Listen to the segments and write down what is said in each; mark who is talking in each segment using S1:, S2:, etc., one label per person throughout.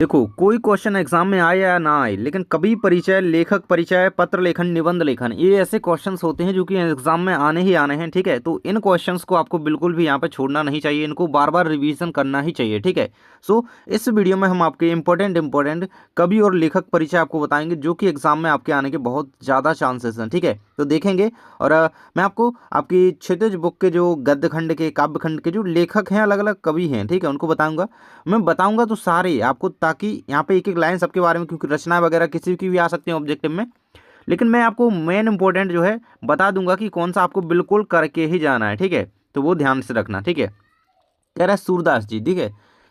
S1: देखो, कोई question exam में आए या ना आए, लेकिन कभी परिचय, लेखक परिचय, पत्र लेखन, निबंध लेखन, ये ऐसे क्वेश्चंस होते हैं जो कि एग्जाम में आने ही आने हैं। ठीक है, तो इन क्वेश्चंस को आपको बिल्कुल भी यहाँ पे छोड़ना नहीं चाहिए, इनको बार बार रिवीजन करना ही चाहिए। ठीक है, सो इस वीडियो में हम आपके इंपॉर्टेंट कवि और लेखक परिचय आपको बताएंगे, जो कि एग्जाम में आपके आने के बहुत ज़्यादा चांसेस हैं। ठीक है, तो देखेंगे। और मैं आपको आपकी क्षितिज बुक के जो गद्य खंड के, काव्य खंड के जो लेखक हैं, अलग अलग कवि हैं, ठीक है, उनको बताऊंगा। मैं बताऊंगा तो सारे आपको, ताकि यहाँ पे एक एक लाइन सबके बारे में, क्योंकि रचना वगैरह किसी की भी आ सकती है ऑब्जेक्टिव में, लेकिन मैं आपको मेन इंपॉर्टेंट जो है बता दूंगा कि कौन सा आपको बिल्कुल करके ही जाना है। ठीक है, तो वो ध्यान से रखना। ठीक है, कह रहा है सूरदास जी। ठीक है,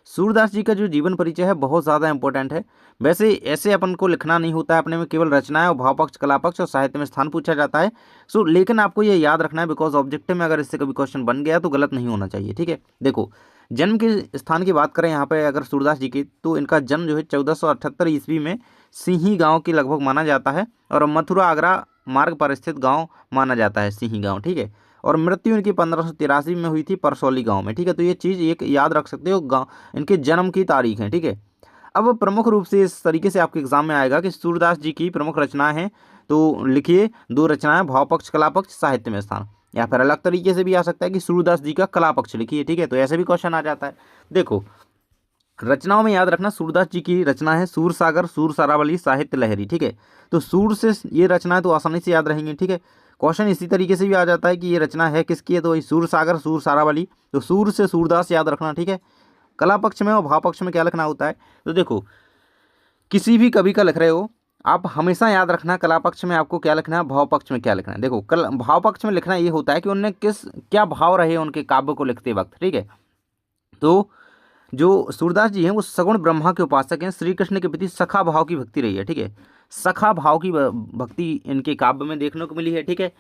S1: सूरदास जी का जो जीवन परिचय है बहुत ज़्यादा इंपॉर्टेंट है। वैसे ऐसे अपन को लिखना नहीं होता है अपने में, केवल रचनाएं और भाव पक्ष, कला पक्ष और साहित्य में स्थान पूछा जाता है। सो लेकिन आपको ये याद रखना है, बिकॉज ऑब्जेक्टिव में अगर इससे कभी क्वेश्चन बन गया तो गलत नहीं होना चाहिए। ठीक है, देखो, जन्म के स्थान की बात करें यहाँ पे अगर सूरदास जी की, तो इनका जन्म जो है 1478 ईस्वी में सिंही गांव के लगभग माना जाता है, और मथुरा आगरा मार्ग पर स्थित गांव माना जाता है सिंही गांव। ठीक है, और मृत्यु इनकी 1583 में हुई थी परसौली गांव में। ठीक है, तो ये चीज़ एक याद रख सकते हो, गांव इनके जन्म की तारीख है। ठीक है, अब प्रमुख रूप से इस तरीके से आपके एग्जाम में आएगा कि सूरदास जी की प्रमुख रचनाएं हैं, तो लिखिए दो रचनाएं, भाव पक्ष, कला पक्ष, साहित्य में स्थान। या फिर अलग तरीके से भी आ सकता है कि सूरदास जी का कला पक्ष लिखिए। ठीक है, तो ऐसे भी क्वेश्चन आ जाता है। देखो, रचनाओं में याद रखना, सूरदास जी की रचना है सूर सागर, सूर सारावली, साहित्य लहरी। ठीक है, तो सूर से ये रचनाएं तो आसानी से याद रहेंगी। ठीक है, क्वेश्चन इसी तरीके से भी आ जाता है कि ये रचना है किसकी है, तो वही सूर सागर, सूर सारावली, तो सूर से सूरदास याद रखना। ठीक है, कला पक्ष में और भाव पक्ष में क्या लिखना होता है, तो देखो, किसी भी कवि का लिख रहे हो आप, हमेशा याद रखना कला पक्ष में आपको क्या लिखना है, भाव पक्ष में क्या लिखना है। देखो, भाव पक्ष में लिखना ये होता है कि उनने क्या भाव रहे उनके काव्य को लिखते वक्त। ठीक है, तो जो सूरदास जी हैं वो सगुण ब्रह्मा के उपासक हैं, श्री कृष्ण के प्रति सखा भाव की भक्ति रही है। ठीक है, सखा भाव की भक्ति इनके काव्य में देखने को मिली है। ठीक है,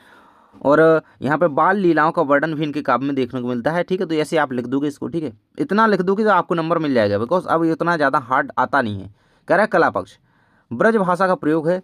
S1: और यहाँ पे बाल लीलाओं का वर्णन भी इनके काव्य में देखने को मिलता है। ठीक है, तो ऐसे आप लिख दोगे इसको। ठीक है, इतना लिख दोगे तो आपको नंबर मिल जाएगा, बिकॉज अब ये उतना ज़्यादा हार्ड आता नहीं है। कह रहा है कला पक्ष, ब्रज भाषा का प्रयोग है।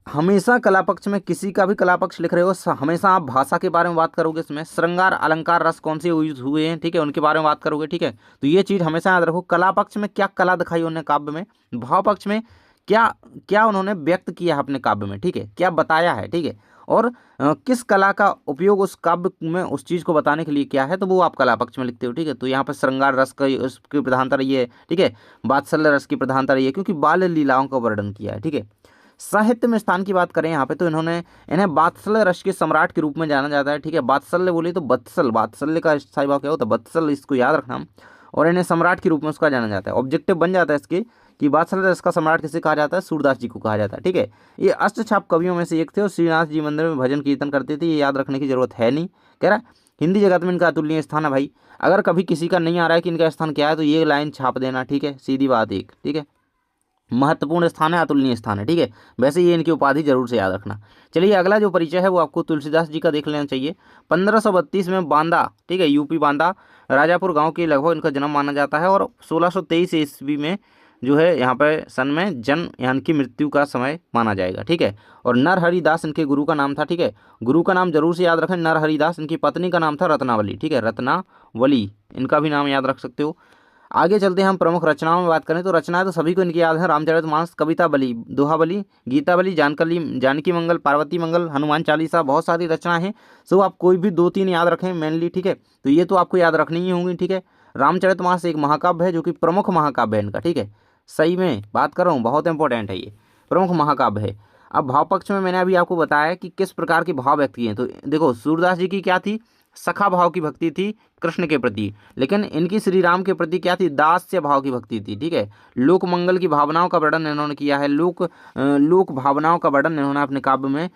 S1: हमेशा कला पक्ष में किसी का भी कला पक्ष लिख रहे हो, हमेशा आप भाषा के बारे में बात करोगे, इसमें श्रृंगार, अलंकार, रस कौन से यूज हुए हैं, ठीक है, उनके बारे में बात करोगे। ठीक है, तो ये चीज़ हमेशा याद रखो, कला पक्ष में क्या कला दिखाई उन्होंने काव्य में, भाव पक्ष में क्या क्या उन्होंने व्यक्त किया है अपने काव्य में। ठीक है, क्या बताया है। ठीक है, और किस कला का उपयोग उस काव्य में उस चीज़ को बताने के लिए क्या है, तो वो आप कला पक्ष में लिखते हो। ठीक है, तो यहाँ पर श्रृंगार रस का उसकी प्रधानता रही है। ठीक है, वात्सल्य रस की प्रधानता रही है, क्योंकि बाल लीलाओं का वर्णन किया है। ठीक है, साहित्य में स्थान की बात करें यहाँ पे, तो इन्हें वात्सल्य रस के सम्राट के रूप में जाना जाता है। ठीक है, वात्सल्य बोले तो वत्सल, वात्सल्य का स्थायी भाव क्या होता है, वत्सल, इसको याद रखना। और इन्हें सम्राट के रूप में उसका जाना जाता है, ऑब्जेक्टिव बन जाता है इसके कि वात्सल्य रस का सम्राट किसे कहा जाता है, सूरदास जी को कहा जाता है। ठीक है, ये अष्टछाप कवियों में से एक थे और श्रीनाथ जी मंदिर में भजन कीर्तन करते थे, ये याद रखने की जरूरत है नहीं। कह रहा है हिंदी जगत में इनका अतुलनीय स्थान है। भाई, अगर कभी किसी का नहीं आ रहा है कि इनका स्थान क्या है, तो ये लाइन छाप देना। ठीक है, सीधी बात एक। ठीक है, महत्वपूर्ण स्थान है, अतुलनीय स्थान है। ठीक है, वैसे ये इनकी उपाधि जरूर से याद रखना। चलिए, अगला जो परिचय है वो आपको तुलसीदास जी का देख लेना चाहिए। 1532 में बांदा, ठीक है, यूपी बांदा राजापुर गांव के लगभग इनका जन्म माना जाता है, और 1623 ईस्वी में जो है यहाँ पे सन में जन्म यानी कि मृत्यु का समय माना जाएगा। ठीक है, और नरहरि दास इनके गुरु का नाम था। ठीक है, गुरु का नाम जरूर से याद रखें, नरहरि दास। इनकी पत्नी का नाम था रत्नावली। ठीक है, रत्नावली, इनका भी नाम याद रख सकते हो। आगे चलते हैं, हम प्रमुख रचनाओं में बात करें तो रचनाएं तो सभी को इनकी याद है, रामचरितमानस, कविता बली, दोहा बली, गीता बली, जानकी मंगल, पार्वती मंगल, हनुमान चालीसा, बहुत सारी रचनाएं हैं। सो आप कोई भी दो तीन याद रखें मेनली। ठीक है, तो ये तो आपको याद रखनी ही होंगी। ठीक है, रामचरितमानस एक महाकाव्य है जो कि प्रमुख महाकाव्य है इनका। ठीक है, सही में बात कर रहा हूँ, बहुत इंपॉर्टेंट है, ये प्रमुख महाकाव्य है। अब भाव पक्ष में मैंने अभी आपको बताया कि किस प्रकार के भाव व्यक्त किए हैं, तो देखो, सूरदास जी की क्या थी, सखा भाव की भक्ति थी कृष्ण के प्रति, लेकिन इनकी श्री राम के प्रति क्या थी, दास्य भाव की भक्ति थी। ठीक है, लोक मंगल की भावनाओं का वर्णन इन्होंने किया है, लोक भावनाओं का वर्णन इन्होंने अपने काव्य में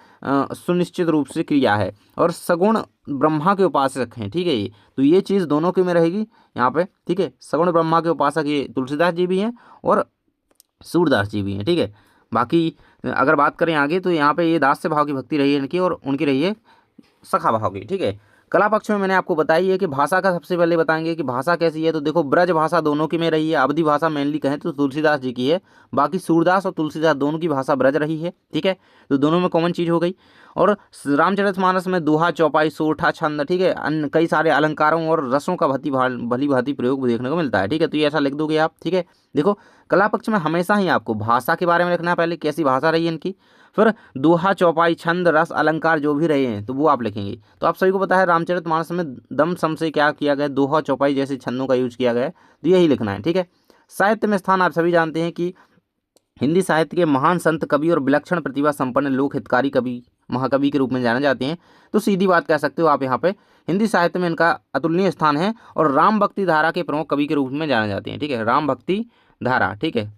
S1: सुनिश्चित रूप से किया है, और सगुण ब्रह्मा के उपासक हैं। ठीक है, ये तो ये चीज़ दोनों के में रहेगी यहाँ पे। ठीक है, सगुण ब्रह्मा के उपासक ये तुलसीदास जी भी हैं और सूरदास जी भी हैं। ठीक है, बाकी अगर बात करें आगे, तो यहाँ पे ये दास्य भाव की भक्ति रही है इनकी, और उनकी रही है सखा भाव की। ठीक है, कला पक्ष में मैंने आपको बताई है कि भाषा का सबसे पहले बताएंगे कि भाषा कैसी है, तो देखो, ब्रज भाषा दोनों की में रही है, अवधि भाषा मेनली कहें तो तुलसीदास जी की है, बाकी सूरदास और तुलसीदास दोनों की भाषा ब्रज रही है। ठीक है, तो दोनों में कॉमन चीज़ हो गई। और रामचरितमानस में दोहा, चौपाई, सोठा, छंद, ठीक है, अन्य कई सारे अलंकारों और रसों का भली भांति प्रयोग देखने को मिलता है। ठीक है, तो ये ऐसा लिख दोगे आप। ठीक है, देखो कला पक्ष में हमेशा ही आपको भाषा के बारे में लिखना है, पहले कैसी भाषा रही है इनकी, फिर दोहा, चौपाई, छंद, रस, अलंकार जो भी रहे हैं तो वो आप लिखेंगे। तो आप सभी को पता है रामचरितमानस में दम सम से क्या किया गया है, दोहा, चौपाई जैसे छंदों का यूज किया गया है, तो यही लिखना है। ठीक है, साहित्य में स्थान आप सभी जानते हैं कि हिंदी साहित्य के महान संत, कवि और विलक्षण प्रतिभा संपन्न लोक हितकारी कवि, महाकवि के रूप में जाने जाते हैं। तो सीधी बात कह सकते हो आप यहाँ पे, हिंदी साहित्य में इनका अतुलनीय स्थान है और राम भक्ति धारा के प्रमुख कवि के रूप में जाने जाते हैं। ठीक है, राम भक्ति धारा, ठीक है,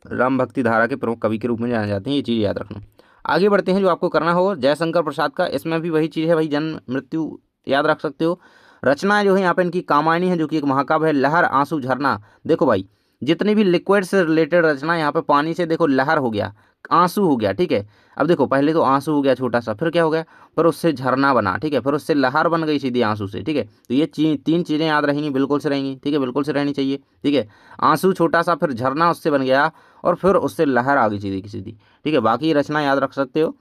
S1: राम भक्ति धारा के प्रमुख कवि के रूप में जाने जाते हैं, ये चीज़ याद रखना। आगे बढ़ते हैं, जो आपको करना हो जयशंकर प्रसाद का, इसमें भी वही चीज़ है, भाई जन्म मृत्यु याद रख सकते हो। रचनाएं जो है यहाँ पे इनकी कामायनी है जो कि एक महाकाव्य है, लहर, आंसू, झरना। देखो भाई जितनी भी लिक्विड से रिलेटेड रचना, यहाँ पे पानी से देखो लहर हो गया, आंसू हो गया। ठीक है, अब देखो पहले तो आंसू हो गया छोटा सा, फिर क्या हो गया, फिर उससे झरना बना, ठीक है, फिर उससे लहर बन गई सीधी आंसू से। ठीक है, तो ये तीन चीज़ें याद रहेंगी, बिल्कुल से रहेंगी। ठीक है, बिल्कुल से रहनी चाहिए। ठीक है, आंसू छोटा सा, फिर झरना उससे बन गया, और फिर उससे लहर आ गई सीधी की सीधी। ठीक है, बाकी रचना याद रख सकते हो।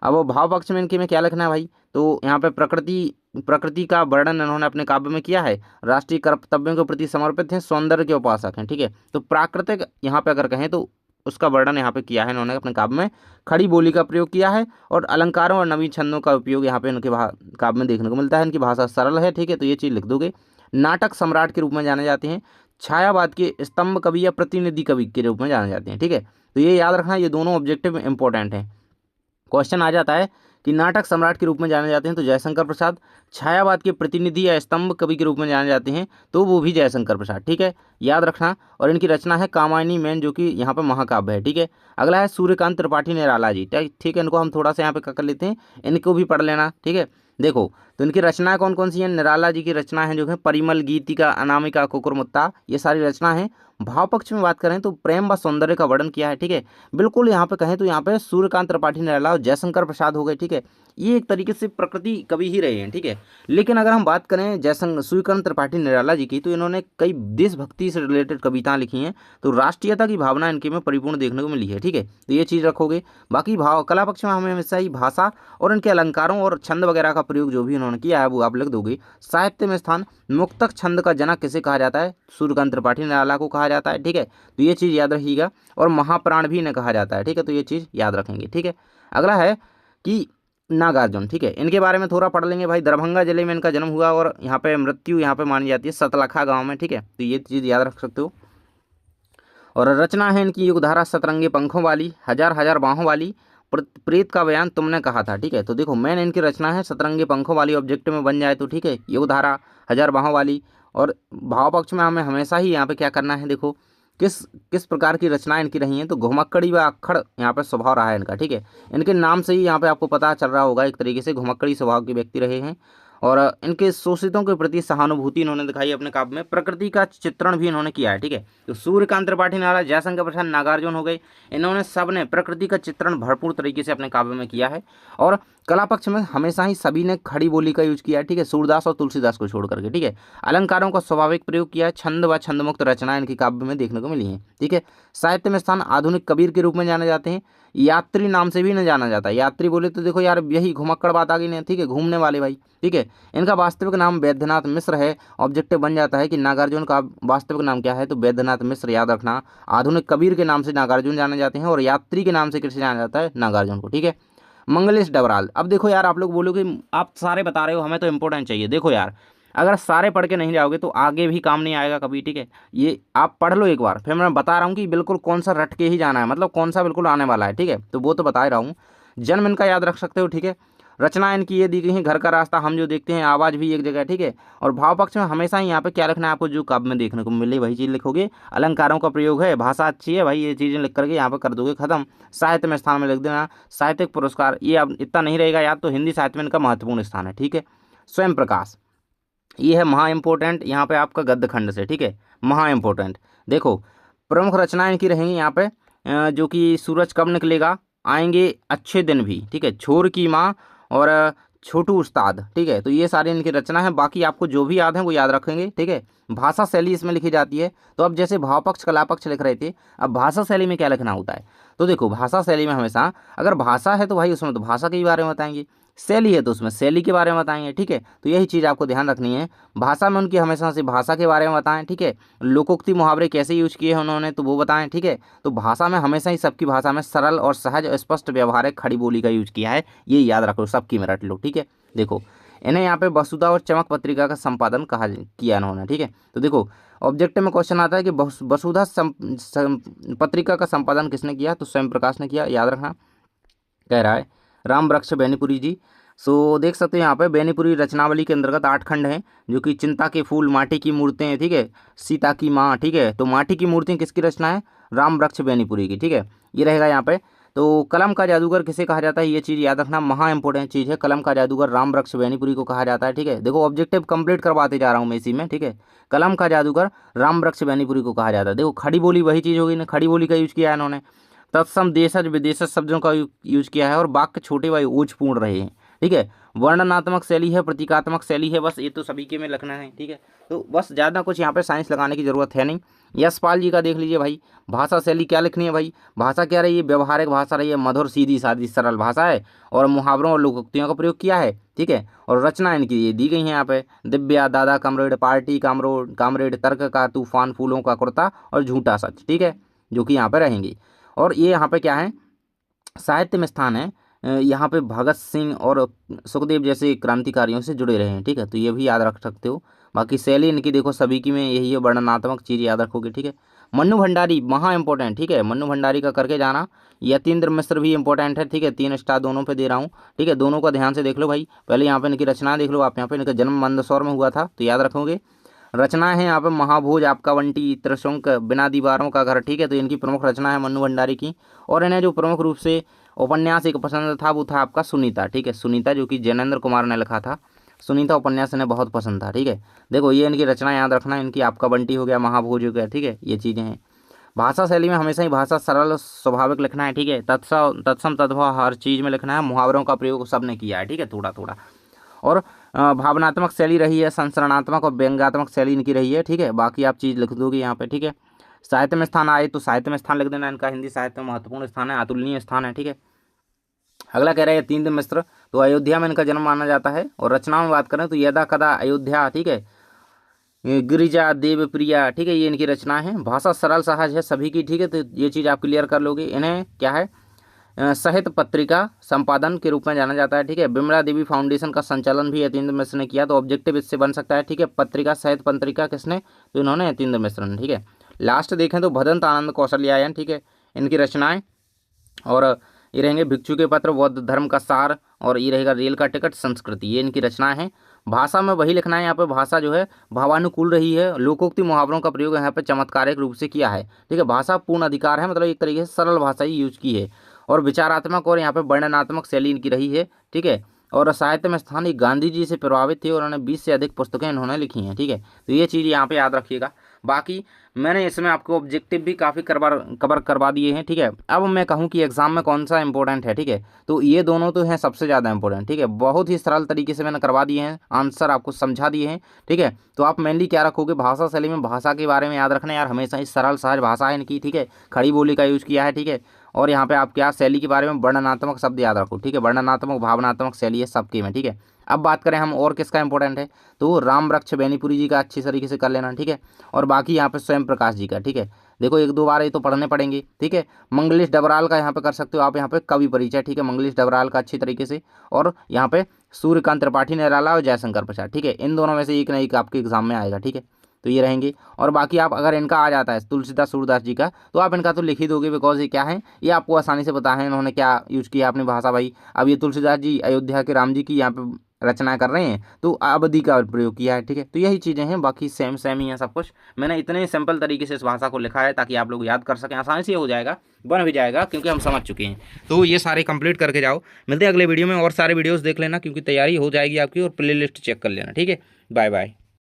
S1: अब वो भाव पक्ष में इनके में क्या लिखना है भाई, तो यहाँ पे प्रकृति का वर्णन इन्होंने अपने काव्य में किया है, राष्ट्रीय कर्तव्यों के प्रति समर्पित हैं, सौंदर्य के उपासक हैं। ठीक है, तो प्राकृतिक यहाँ पे अगर कहें तो उसका वर्णन यहाँ पे किया है इन्होंने अपने काव्य में, खड़ी बोली का प्रयोग किया है, और अलंकारों और नवीन छंदों का उपयोग यहाँ पे इनके काव्य में देखने को मिलता है। इनकी भाषा सरल है। ठीक है, तो ये चीज़ लिख दोगे। नाटक सम्राट के रूप में जाने जाते हैं, छायावाद के स्तंभ कवि या प्रतिनिधि कवि के रूप में जाने जाते हैं। ठीक है, तो ये याद रखना, ये दोनों ऑब्जेक्टिव इंपॉर्टेंट हैं। क्वेश्चन आ जाता है कि नाटक सम्राट के रूप में जाने जाते हैं तो जयशंकर प्रसाद, छायावाद के प्रतिनिधि या स्तंभ कवि के रूप में जाने जाते हैं तो वो भी जयशंकर प्रसाद। ठीक है, याद रखना। और इनकी रचना है कामायनी मैन, जो कि यहाँ पे महाकाव्य है। ठीक है, अगला है सूर्यकांत त्रिपाठी निराला जी। ठीक है, इनको हम थोड़ा सा यहाँ पे कर लेते हैं, इनको भी पढ़ लेना। ठीक है, देखो तो इनकी रचनाएं कौन कौन सी हैं, निराला जी की रचना है जो है परिमल, गीतिका, अनामिका, कुकुरमुत्ता, ये सारी रचना है। भाव पक्ष में बात करें तो प्रेम व सौंदर्य का वर्णन किया है। ठीक है, बिल्कुल यहाँ पे कहें तो यहाँ पे सूर्यकांत त्रिपाठी निराला और जयशंकर प्रसाद हो गए। ठीक है, ये एक तरीके से प्रकृति कवि ही रहे हैं। ठीक है, लेकिन अगर हम बात करें सूर्यकांत त्रिपाठी निराला जी की, तो इन्होंने कई देशभक्ति से रिलेटेड कविताएं लिखी हैं, तो राष्ट्रीयता की भावना इनके में परिपूर्ण देखने को मिली है। ठीक है, तो ये चीज़ रखोगे। बाकी भाव कला पक्ष में हमें हमेशा ही भाषा और इनके अलंकारों और छंद वगैरह का प्रयोग जो भी इन्होंने किया है वो आप लिख दोगे। साहित्य में स्थान, मुक्तक छंद का जनक किसे कहा जाता है, सूर्यकांत त्रिपाठी निराला को कहा जाता है। ठीक है, तो ये चीज़ याद रखिएगा। और महाप्राण भी इन्हें कहा जाता है। ठीक है, तो ये चीज़ याद रखेंगे। ठीक है, अगला है कि नागार्जुन। ठीक है, इनके बारे में थोड़ा पढ़ लेंगे भाई। दरभंगा जिले में इनका जन्म हुआ और यहाँ पे मृत्यु यहाँ पे मानी जाती है सतलखा गांव में। ठीक है, तो ये चीज़ याद रख सकते हो। और रचना है इनकी युगधारा, सतरंगी पंखों वाली, हजार हजार बाहों वाली, प्रेत का बयान तुमने कहा था। ठीक है, तो देखो मैंने इनकी रचना है सतरंगी पंखों वाली, ऑब्जेक्ट में बन जाए तो ठीक है, युगधारा, हजार बाहों वाली। और भाव पक्ष में हमें हमेशा ही यहाँ पे क्या करना है, देखो किस किस प्रकार की रचनाएं इनकी रही हैं, तो घुमक्कड़ी व अक्खड़ यहाँ पे स्वभाव रहा है इनका। ठीक है, इनके नाम से ही यहाँ पे आपको पता चल रहा होगा, एक तरीके से घुमक्कड़ी स्वभाव के व्यक्ति रहे हैं। और इनके शोषितों के प्रति सहानुभूति इन्होंने दिखाई अपने काव्य में, प्रकृति का चित्रण भी इन्होंने किया है। ठीक है, तो सूर्यकांत त्रिपाठी निराला, जयशंकर प्रसाद, नागार्जुन हो गए, इन्होंने सब ने प्रकृति का चित्रण भरपूर तरीके से अपने काव्य में किया है। और कला पक्ष में हमेशा ही सभी ने खड़ी बोली का यूज किया है। ठीक है, सूरदास और तुलसीदास को छोड़ करके। ठीक है, अलंकारों का स्वाभाविक प्रयोग किया है, छंद व छंदमुक्त रचनाएं इनकी काव्य में देखने को मिली हैं। ठीक है, साहित्य में स्थान, आधुनिक कबीर के रूप में जाने जाते हैं, यात्री नाम से भी न जाना जाता है। यात्री बोले तो देखो यार यही घुमक्कड़ बात आ गई ना। ठीक है, घूमने वाले भाई। ठीक है, इनका वास्तविक नाम वैद्यनाथ मिश्र है। ऑब्जेक्टिव बन जाता है कि नागार्जुन का वास्तविक नाम क्या है, तो वैद्यनाथ मिश्र याद रखना। आधुनिक कबीर के नाम से नागार्जुन जाने जाते हैं और यात्री के नाम से किसे जाना जाता है, नागार्जुन को। ठीक है, मंगलेश डबराल। अब देखो यार, आप लोग बोलोगे आप सारे बता रहे हो, हमें तो इंपॉर्टेंट चाहिए। देखो यार, अगर सारे पढ़ के नहीं जाओगे तो आगे भी काम नहीं आएगा कभी। ठीक है, ये आप पढ़ लो एक बार, फिर मैं बता रहा हूँ कि बिल्कुल कौन सा रट के ही जाना है, मतलब कौन सा बिल्कुल आने वाला है। ठीक है, तो वो तो बता ही रहा हूँ। जन्म इनका याद रख सकते हो। ठीक है, रचना इनकी ये दी गई है, घर का रास्ता, हम जो देखते हैं, आवाज़ भी एक जगह। ठीक है, और भाव पक्ष में हमेशा ही यहाँ पे क्या लिखना है आपको, जो काव्य में देखने को मिले वही चीज़ लिखोगे। अलंकारों का प्रयोग है, भाषा अच्छी है भाई, ये चीज़ें लिख करके यहाँ पे कर दोगे खत्म। साहित्य में स्थान में लिख देना, साहित्यिक पुरस्कार, ये अब इतना नहीं रहेगा याद, तो हिंदी साहित्य में इनका महत्वपूर्ण स्थान है। ठीक है, स्वयं प्रकाश, ये है महा इंपॉर्टेंट यहाँ पे आपका गद्य खंड से। ठीक है, महा इंपॉर्टेंट। देखो प्रमुख रचनाएं इनकी रहेंगी यहाँ पे, जो कि सूरज कब निकलेगा, आएंगे अच्छे दिन भी। ठीक है, छोर की माँ, और छोटू उस्ताद, ठीक है। तो ये सारी इनकी रचना है, बाकी आपको जो भी याद है वो याद रखेंगे, ठीक है। भाषा शैली इसमें लिखी जाती है। तो अब जैसे भाव पक्ष कला पक्ष लिख रहे थे, अब भाषा शैली में क्या लिखना होता है। तो देखो भाषा शैली में हमेशा अगर भाषा है तो भाई उसमें तो भाषा के ही बारे में बताएंगे, शैली है तो उसमें शैली के बारे में बताएंगे, ठीक है। तो यही चीज़ आपको ध्यान रखनी है, भाषा में उनकी हमेशा से भाषा के बारे में बताएं, ठीक है। लोकोक्ति मुहावरे कैसे यूज किए हैं उन्होंने तो वो बताएं, ठीक है। तो भाषा में हमेशा ही सबकी भाषा में सरल और सहज और स्पष्ट व्यवहारिक खड़ी बोली का यूज किया है, ये याद रखो, सबकी में रट लो, ठीक है। देखो इन्हें यहाँ पे वसुधा और चमक पत्रिका का संपादन किया इन्होंने, ठीक है। तो देखो ऑब्जेक्टिव में क्वेश्चन आता है कि वसुधा पत्रिका का संपादन किसने किया, तो स्वयं प्रकाश ने किया, याद रखना। कह रहा है राम वृक्ष बेनीपुरी जी। सो देख सकते हैं यहाँ पे बेनीपुरी रचनावली के अंतर्गत 8 खंड हैं, जो कि चिंता के फूल, माटी की मूर्तें, ठीक है, सीता की माँ, ठीक है। तो माटी की मूर्तियाँ किसकी रचना है, राम वृक्ष बेनीपुरी की, ठीक है। ये रहेगा यहाँ पे। तो कलम का जादूगर किसे कहा जाता है, ये चीज़ याद रखना, महा इंपॉर्टेंट चीज़ है। कलम का जादूगर राम वृक्ष बेनीपुरी को कहा जाता है, ठीक है। देखो ऑब्जेक्टिव कंप्लीट करवाते जा रहा हूँ मैं इसी में, ठीक है। कलम का जादूगर राम वृक्ष बेनीपुरी को कहा जाता है। देखो खड़ी बोली वही चीज़ होगी ना, खड़ी बोली का यूज किया है इन्होंने। तत्सम देशज विदेशज शब्दों का यूज किया है, और वाक्य छोटे व ओजपूर्ण रहे हैं, ठीक है। वर्णनात्मक शैली है, प्रतीकात्मक शैली है, बस ये तो सभी के में लिखना है, ठीक है। तो बस ज़्यादा कुछ यहाँ पे साइंस लगाने की जरूरत है नहीं। यशपाल जी का देख लीजिए भाई, भाषा शैली क्या लिखनी है भाई, भाषा क्या रही है, व्यवहारिक भाषा रही है, मधुर सीधी सादी सरल भाषा है, और मुहावरों और लोकोक्तियों का प्रयोग किया है, ठीक है। और रचना इनकी ये दी गई है यहाँ पे, दिव्या, दादा कमरेड, पार्टी कामरेड, तर्क का तूफान, फूलों का कुर्ता और झूठा सच, ठीक है, जो कि यहाँ पे रहेंगी। और ये यहाँ पे क्या है, साहित्य में स्थान है, यहाँ पे भगत सिंह और सुखदेव जैसे क्रांतिकारियों से जुड़े रहे हैं, ठीक है। तो ये भी याद रख सकते हो। बाकी शैली इनकी देखो सभी की में यही है, वर्णनात्मक चीज़ याद रखोगे, ठीक है। मन्नू भंडारी महा इंपॉर्टेंट, ठीक है, मन्नू भंडारी का करके जाना। यतीन्द्र मिश्र भी इंपॉर्टेंट है, ठीक है, 3 स्टार दोनों पे दे रहा हूँ, ठीक है। दोनों का ध्यान से देख लो भाई, पहले यहाँ पे इनकी रचना देख लो आप, यहाँ पे इनका जन्म मंदसौर में हुआ था, तो याद रखोगे। रचना है यहाँ पे महाभोज, आपका वंटी, त्रिशंक, बिना दीवारों का घर, ठीक है। तो इनकी प्रमुख रचना है मन्नू भंडारी की। और इन्हें जो प्रमुख रूप से उपन्यास एक पसंद था वो था आपका सुनीता, ठीक है, सुनीता, जो कि जैनेन्द्र कुमार ने लिखा था। सुनीता उपन्यास इन्हें बहुत पसंद था, ठीक है। देखो ये इनकी रचना याद रखना, इनकी आपका बंटी हो गया, महाभोज हो गया, ठीक है, ये चीज़ें हैं। भाषा शैली में हमेशा ही भाषा सरल स्वाभाविक लिखना है, ठीक है। तत्सम तद्भव हर चीज़ में लिखना है, मुहावरों का प्रयोग सबने किया है, ठीक है, थोड़ा थोड़ा। और भावनात्मक शैली रही है, संचरणात्मक और व्यंग्यात्मक शैली इनकी रही है, ठीक है। बाकी आप चीज़ लिख दोगे यहाँ पे, ठीक है। साहित्य में स्थान आए तो साहित्य में स्थान लिख देना, इनका हिंदी साहित्य में महत्वपूर्ण स्थान है, अतुलनीय स्थान है, ठीक है। अगला कह रहे हैं यतीन्द्र मिश्र, तो अयोध्या में इनका जन्म माना जाता है। और रचनाओं में बात करें तो यदा कदा अयोध्या, ठीक है, गिरिजा देव प्रिया, ठीक है, ये इनकी रचना है। भाषा सरल सहज है सभी की, ठीक है। तो ये चीज़ आप क्लियर कर लोगे। इन्हें क्या है, साहित्य पत्रिका संपादन के रूप में जाना जाता है, ठीक है। बिमला देवी फाउंडेशन का संचालन भी यतीन्द्र मिश्र ने किया, तो ऑब्जेक्टिव इससे बन सकता है, ठीक है। पत्रिका साहित्य पत्रिका किसने, तो इन्होंने यतीन्द्र मिश्र ने, ठीक है। लास्ट देखें तो भदंत आनंद कौशल्यायन, ठीक है, इनकी रचनाएं। और ये रहेंगे भिक्षु के पत्र, बौद्ध धर्म का सार, और ये रहेगा रेल का टिकट, संस्कृति, ये इनकी रचना है। भाषा में वही लिखना है यहाँ पे, भाषा जो है भावानुकूल रही है, लोकोक्ति मुहावरों का प्रयोग यहाँ पे चमत्कारिक रूप से किया है, ठीक है। भाषा पूर्ण अधिकार है, मतलब एक तरीके से सरल भाषा ही यूज की है। और विचारात्मक और यहाँ पे वर्णनात्मक शैली इनकी रही है, ठीक है। और साहित्य में स्थानीय गांधी जी से प्रभावित थे, और उन्होंने 20 से अधिक पुस्तकें इन्होंने लिखी हैं, ठीक है। तो ये चीज़ यहाँ पे याद रखिएगा। बाकी मैंने इसमें आपको ऑब्जेक्टिव भी काफ़ी कवर करवा दिए हैं, ठीक है। अब मैं कहूँ कि एग्जाम में कौन सा इंपॉर्टेंट है, ठीक है, तो ये दोनों तो हैं सबसे ज़्यादा इंपॉर्टेंट, ठीक है। बहुत ही सरल तरीके से मैंने करवा दिए हैं, आंसर आपको समझा दिए हैं, ठीक है। तो आप मेनली क्या रखोगे, भाषा शैली में भाषा के बारे में याद रखना यार, हमेशा ही सरल सहज भाषा है इनकी, ठीक है। खड़ी बोली का यूज़ किया है, ठीक है। और यहाँ पे आप क्या शैली के बारे में वर्णनात्मक शब्द याद रखो, ठीक है, वर्णनात्मक भावनात्मक शैली है सबके में, ठीक है। अब बात करें हम और किसका इंपॉर्टेंट है, तो राम वृक्ष बेनीपुरी जी का अच्छी तरीके से कर लेना, ठीक है। और बाकी यहाँ पे स्वयं प्रकाश जी का, ठीक है। देखो 1-2 बार ये तो पढ़ने पड़ेंगे, ठीक है। मंगलेश डबराल का यहाँ पे कर सकते हो आप, यहाँ पे कवि परिचय, ठीक है, मंगलेश डबराल का अच्छी तरीके से। और यहाँ पे सूर्यकांत त्रिपाठी निराला और जयशंकर प्रसाद, ठीक है, इन दोनों में से एक ना एक आपके एग्जाम में आएगा, ठीक है। तो ये रहेंगे। और बाकी आप अगर इनका आ जाता है तुलसीदास सूरदास जी का, तो आप इनका तो लिख ही दोगे, बिकॉज ये क्या है, ये आपको आसानी से पता है इन्होंने क्या यूज़ किया अपनी भाषा भाई। अब ये तुलसीदास जी अयोध्या के राम जी की यहाँ पे रचना कर रहे हैं, तो अवधि का प्रयोग किया है, ठीक है। तो यही चीज़ें हैं, बाकी सेम सेम ही है सब कुछ। मैंने इतने सिंपल तरीके से इस भाषा को लिखा है ताकि आप लोग याद कर सकें, आसानी से हो जाएगा, बन भी जाएगा, क्योंकि हम समझ चुके हैं। तो ये सारे कंप्लीट करके जाओ, मिलते हैं अगले वीडियो में। और सारे वीडियोज़ देख लेना, क्योंकि तैयारी हो जाएगी आपकी, और प्ले लिस्ट चेक कर लेना, ठीक है। Bye bye.